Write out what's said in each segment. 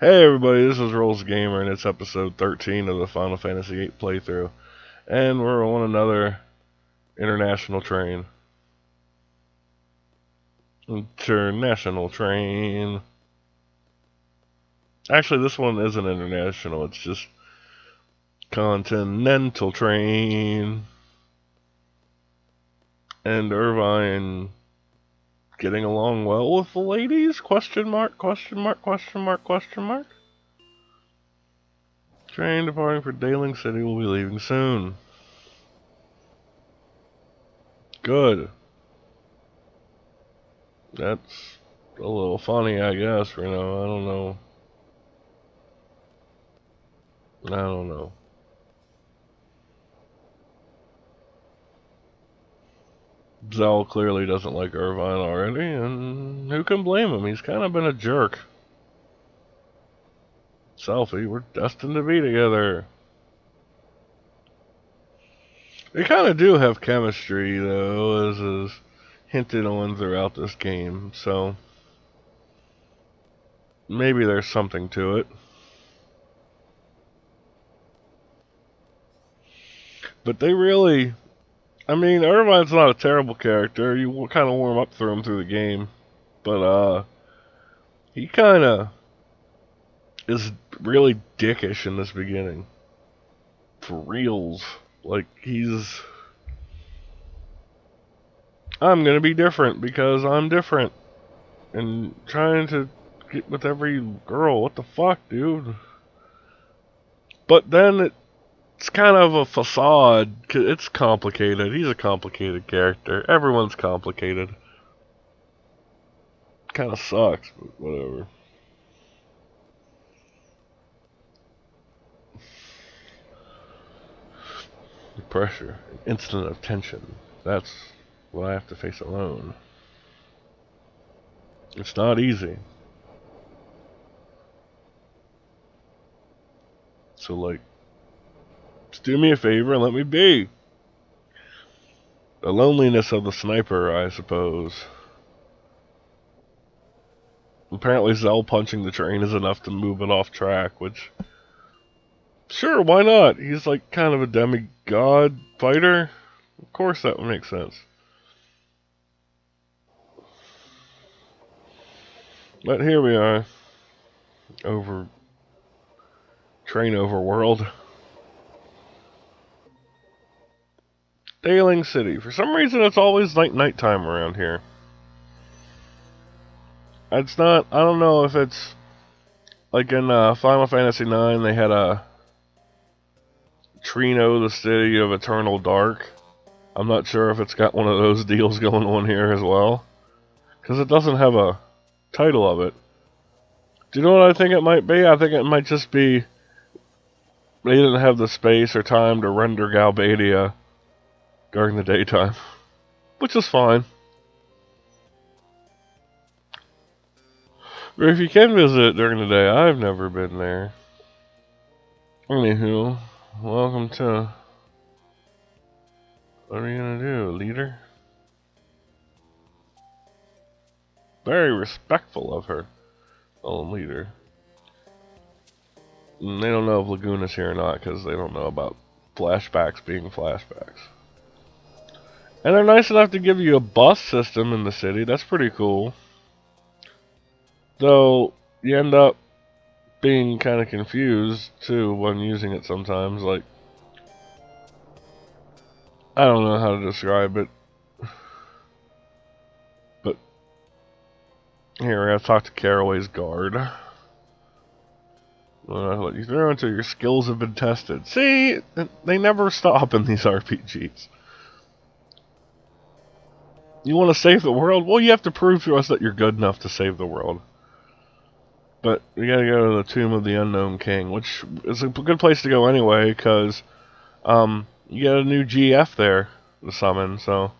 Hey everybody, this is Rolls Gamer and it's episode 13 of the Final Fantasy VIII playthrough. And we're on another international train. International train. Actually, this one isn't international, it's just continental train. And Irvine getting along well with the ladies? Question mark, question mark, question mark, question mark. Train departing for Daling City will be leaving soon. Good. That's a little funny, I guess, I don't know. I don't know. Zell clearly doesn't like Irvine already, and who can blame him? He's kind of been a jerk. Selphie, we're destined to be together. They kind of do have chemistry, though, as is hinted on throughout this game, so maybe there's something to it. But they really... I mean, Irvine's not a terrible character. You kind of warm up through him through the game. But, he kind of is really dickish in this beginning. For reals. Like, I'm gonna be different because I'm different. And trying to get with every girl. What the fuck, dude? But then it's kind of a facade. It's complicated. He's a complicated character. Everyone's complicated. Kinda sucks, but whatever. The pressure, an instant of tension. That's what I have to face alone. It's not easy. So, like, just do me a favor and let me be. The loneliness of the sniper, I suppose. Apparently Zell punching the train is enough to move it off track, which... Sure, why not? He's like kind of a demigod fighter. Of course that would make sense. But here we are. Train overworld. Daling City. For some reason it's always like nighttime around here. It's not, I don't know if it's like in Final Fantasy IX they had a Trino, the City of Eternal Dark. I'm not sure if it's got one of those deals going on here as well. Because it doesn't have a title of it. Do you know what I think it might be? I think it might just be they didn't have the space or time to render Galbadia during the daytime. Which is fine. Or if you can visit it during the day, I've never been there. Anywho, welcome to... What are you gonna do, leader? Very respectful of her. Oh, leader. And they don't know if Laguna's here or not, because they don't know about flashbacks being flashbacks. And they're nice enough to give you a bus system in the city. That's pretty cool. Though, you end up being kind of confused, too, when using it sometimes. Like, I don't know how to describe it. But, here, I gotta talk to Caraway's guard. Let you through until your skills have been tested. See, they never stop in these RPGs. You want to save the world? Well, you have to prove to us that you're good enough to save the world. But we gotta go to the Tomb of the Unknown King, which is a good place to go anyway, because you get a new GF there to summon, so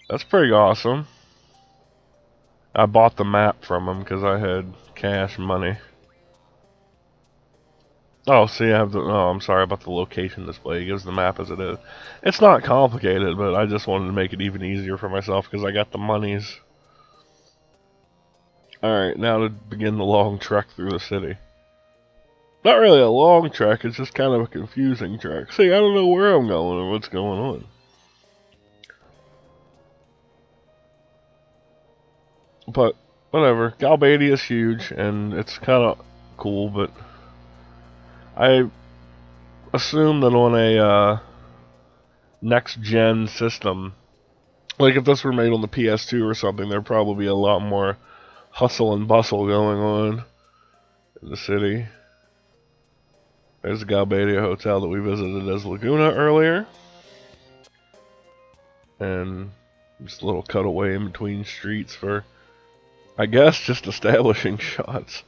that's pretty awesome. I bought the map from him because I had cash money. Oh, see, I have the... Oh, I'm sorry about the location display. It gives the map as it is. It's not complicated, but I just wanted to make it even easier for myself because I got the monies. Alright, now to begin the long trek through the city. Not really a long trek, it's just kind of a confusing trek. See, I don't know where I'm going or what's going on. But, whatever. Galbadia is huge, and it's kind of cool, but I assume that on a next-gen system, like if this were made on the PS2 or something, there'd probably be a lot more hustle and bustle going on in the city. There's the Galbadia Hotel that we visited as Laguna earlier. And just a little cutaway in between streets for, I guess, just establishing shots.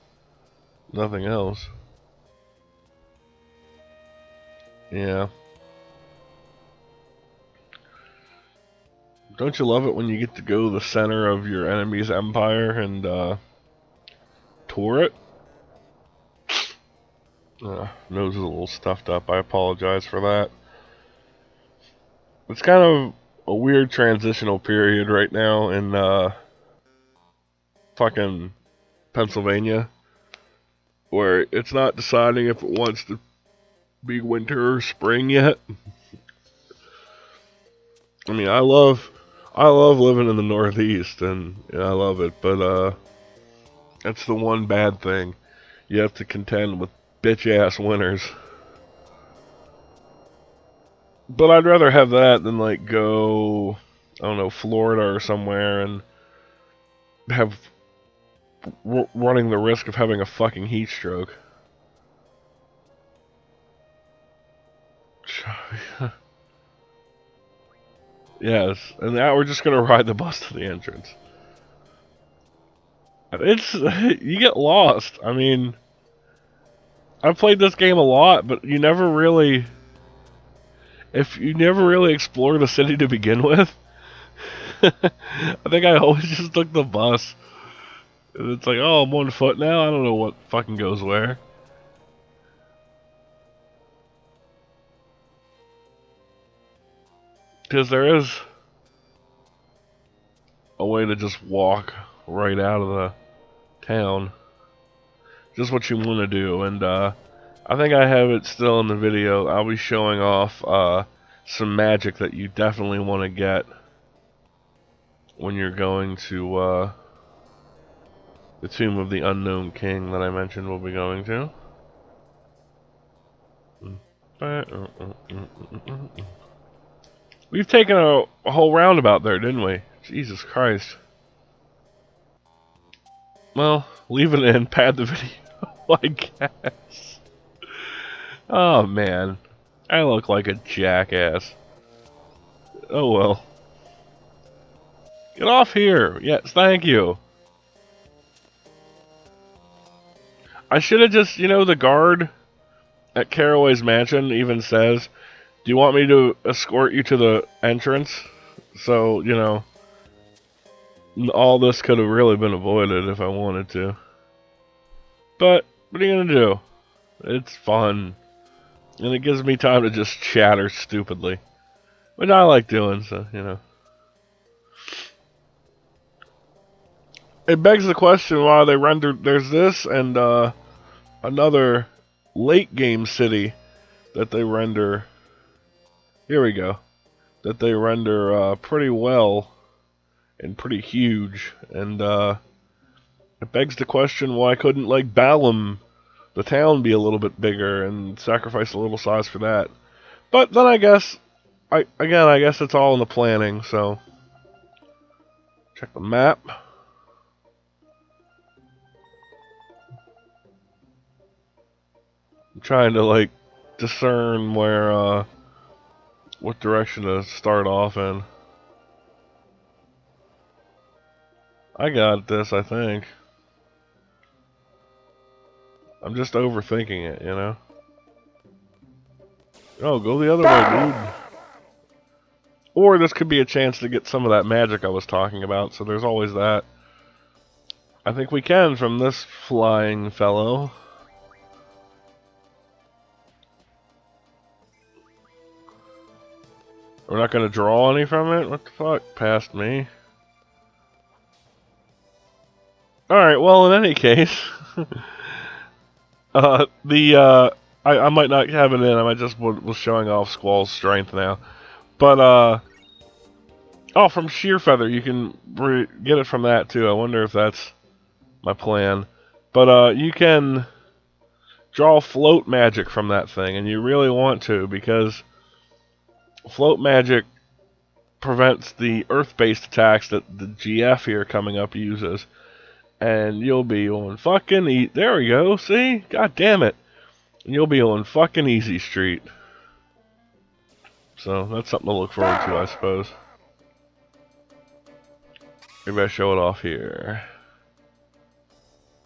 Nothing else. Yeah. Don't you love it when you get to go to the center of your enemy's empire and tour it? Nose is a little stuffed up. I apologize for that. It's kind of a weird transitional period right now in fucking Pennsylvania, where it's not deciding if it wants to be winter or spring yet. I mean, I love living in the Northeast, and I love it, but that's the one bad thing. You have to contend with bitch-ass winters. But I'd rather have that than, like, go, I don't know, Florida or somewhere and have running the risk of having a fucking heat stroke. Yes, and now we're just gonna ride the bus to the entrance. It's, you get lost. I mean, I've played this game a lot, but you never really explore the city to begin with. I think I always just took the bus. And it's like, oh, I'm on foot now? I don't know what fucking goes where. Because there is a way to just walk right out of the town. Just what you want to do. And I think I have it still in the video. I'll be showing off some magic that you definitely want to get when you're going to the Tomb of the Unknown King that I mentioned we'll be going to. We've taken a whole roundabout there, didn't we? Jesus Christ. Well, leave it in, pad the video, I guess. Oh man, I look like a jackass. Oh well. Get off here! Yes, thank you. I should have just, the guard at Caraway's mansion even says, do you want me to escort you to the entrance? So, all this could have really been avoided if I wanted to. But, what are you gonna do? It's fun. And it gives me time to just chatter stupidly. Which I like doing, so, It begs the question why they rendered... There's this and, another late game city that they render... Here we go. That they render pretty well and pretty huge, and it begs the question why couldn't, like, Balam, the town, be a little bit bigger and sacrifice a little size for that. But then I guess it's all in the planning, so check the map. I'm trying to, like, discern where what direction to start off in. I got this, I think. I'm just overthinking it, Oh, go the other way, dude. Or this could be a chance to get some of that magic I was talking about, so there's always that. I think we can from this flying fellow. We're not gonna draw any from it? What the fuck? Past me. Alright, well, in any case, I might not have it in. I might just was showing off Squall's strength now. But oh, from Sheer Feather, you can get it from that too. I wonder if that's my plan. But you can draw float magic from that thing, and you really want to, because float magic prevents the earth-based attacks that the GF here coming up uses. And you'll be on fucking there we go, see? God damn it. You'll be on fucking easy street. So that's something to look forward to, I suppose. Maybe I show it off here.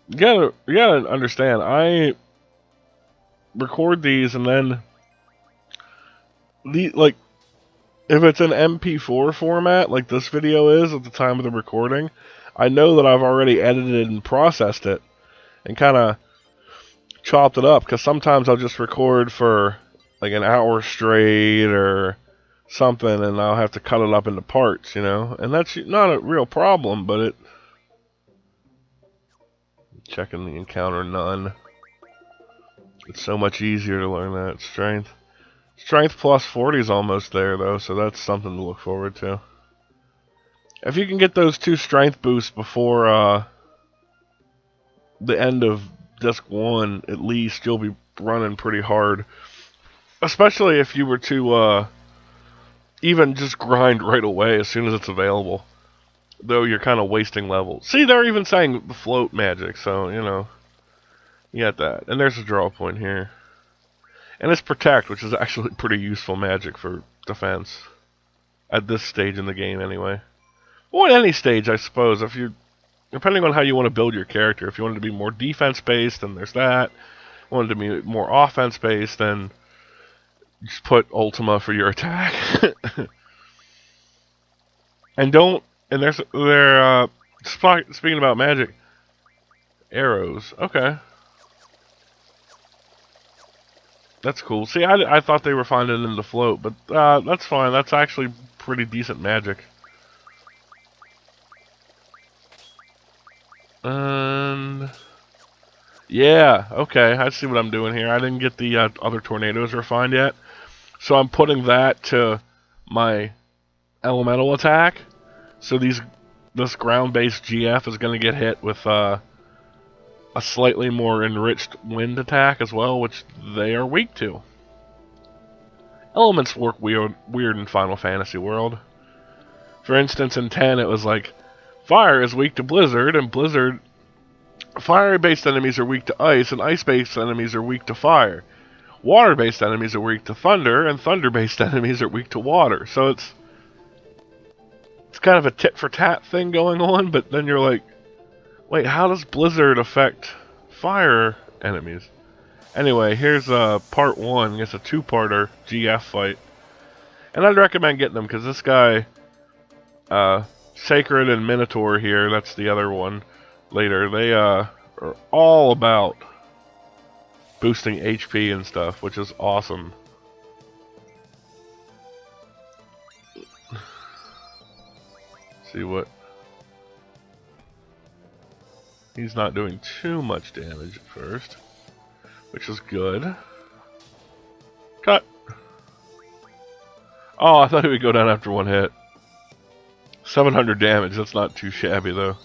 You gotta understand, I record these and then like if it's an MP4 format like this video is at the time of the recording, I know that I've already edited and processed it and kind of chopped it up, because sometimes I'll just record for like an hour straight or something and I'll have to cut it up into parts, you know, and that's not a real problem, but checking the encounter none. It's so much easier to learn that. Strength plus 40 is almost there, though, so that's something to look forward to. If you can get those 2 strength boosts before the end of Disc 1, at least, you'll be running pretty hard. Especially if you were to even just grind right away as soon as it's available. Though you're kind of wasting levels. See, they're even saying the float magic, so, you know. You got that. And there's a draw point here. And it's Protect, which is actually pretty useful magic for defense. At this stage in the game, anyway. Or at any stage, I suppose, if you, depending on how you want to build your character. If you wanted to be more defense-based, then there's that. Wanted to be more offense-based, then just put Ultima for your attack. And don't, and speaking about magic, arrows. Okay. That's cool. See, I thought they were finding it in the float, but that's fine. That's actually pretty decent magic. And yeah, okay, I see what I'm doing here. I didn't get the other tornadoes refined yet, so I'm putting that to my elemental attack. So this ground-based GF is going to get hit with a slightly more enriched wind attack as well, which they are weak to. Elements work weird in Final Fantasy World. For instance, in 10 it was like, fire is weak to blizzard, and fire-based enemies are weak to ice, and ice-based enemies are weak to fire. Water-based enemies are weak to thunder, and thunder-based enemies are weak to water. So it's kind of a tit-for-tat thing going on, but then you're like, wait, how does blizzard affect fire enemies? Anyway, here's part 1. It's a 2-parter GF fight. And I'd recommend getting them, because this guy, Sacred and Minotaur here, that's the other one later, they are all about boosting HP and stuff, which is awesome. See what... He's not doing too much damage at first, which is good. Cut! Oh, I thought he would go down after 1 hit. 700 damage, that's not too shabby though.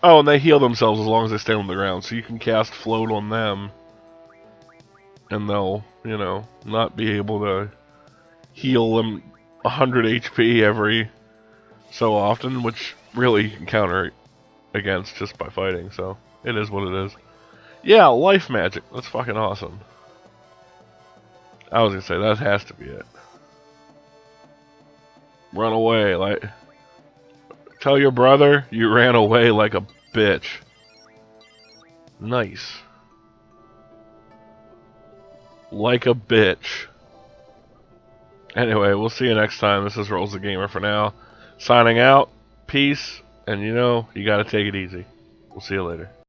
Oh, and they heal themselves as long as they stay on the ground, so you can cast Float on them. And they'll, you know, not be able to heal them 100 HP every so often, which really you can counter against just by fighting, so it is what it is. Yeah, life magic. That's fucking awesome. I was gonna say, that has to be it. Run away, like... Tell your brother you ran away like a bitch. Nice. Like a bitch. Anyway, we'll see you next time. This is Rolls the Gamer for now. Signing out. Peace. And you know, you gotta take it easy. We'll see you later.